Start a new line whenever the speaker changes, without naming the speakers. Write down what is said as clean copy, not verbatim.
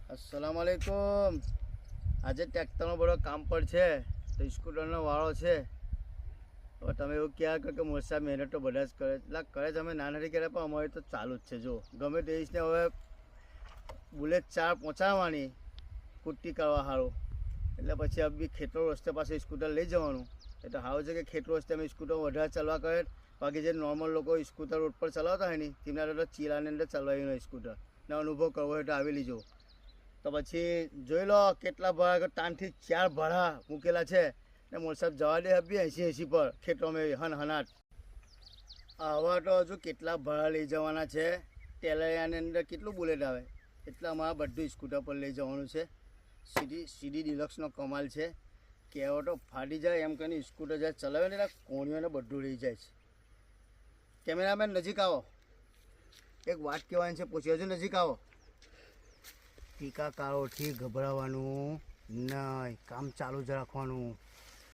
અસલામુઅલૈકુમ। આજે ટ્રેક્ટરનો બધો કામ પર છે તો સ્કૂટરનો વાળો છે। હવે તમે એવું ક્યાં કરો કે મોસા મહેનત તો બધા જ કરે એટલે કરે છે, અમે ના નથી કર્યા પણ અમારે તો ચાલુ જ છે। જો ગમે તેવીસને હવે બુલેટ 4 પહોંચાડવાની કુટ્ટી કરવા સારું, એટલે પછી अब બી ખેતરો રસ્તે પાસે સ્કૂટર લઈ જવાનું। એ તો સારું છે કે ખેતરો રસ્તે અમે સ્કૂટર વધારે ચાલવા કરે, બાકી જે નોર્મલ લોકો સ્કૂટર રોડ પર ચલાવતા હોય ને તેમના તો ચીલાની અંદર ચલાવીને સ્કૂટર ને અનુભવ કરવો હોય તો આવી લીજો। તો પછી જોઈ લો કેટલા ભાડા તાનથી 4 ભાડા મૂકેલા છે ને મોલ સાહેબ જવા દે બી 80 પર ખેતરોમાં હનાટ। આવા તો હજુ કેટલા ભાડા લઈ જવાના છે। ટેલરિયાની અંદર કેટલું બુલેટ આવે એટલે અમારે બધું સ્કૂટર પર લઈ જવાનું છે। સીડી ડિલક્સનો કમાલ છે, કહેવો તો ફાટી જાય એમ કરીને સ્કૂટર જ્યારે ચલાવે ને કોણીઓને બધું લઈ જાય છે। કેમેરામેન નજીક આવો, એક વાત કહેવાની છે, પૂછી હજુ નજીક આવો। ટીકાકારોથી ગભરાવાનું નહીં, કામ ચાલુ જ રાખવાનું।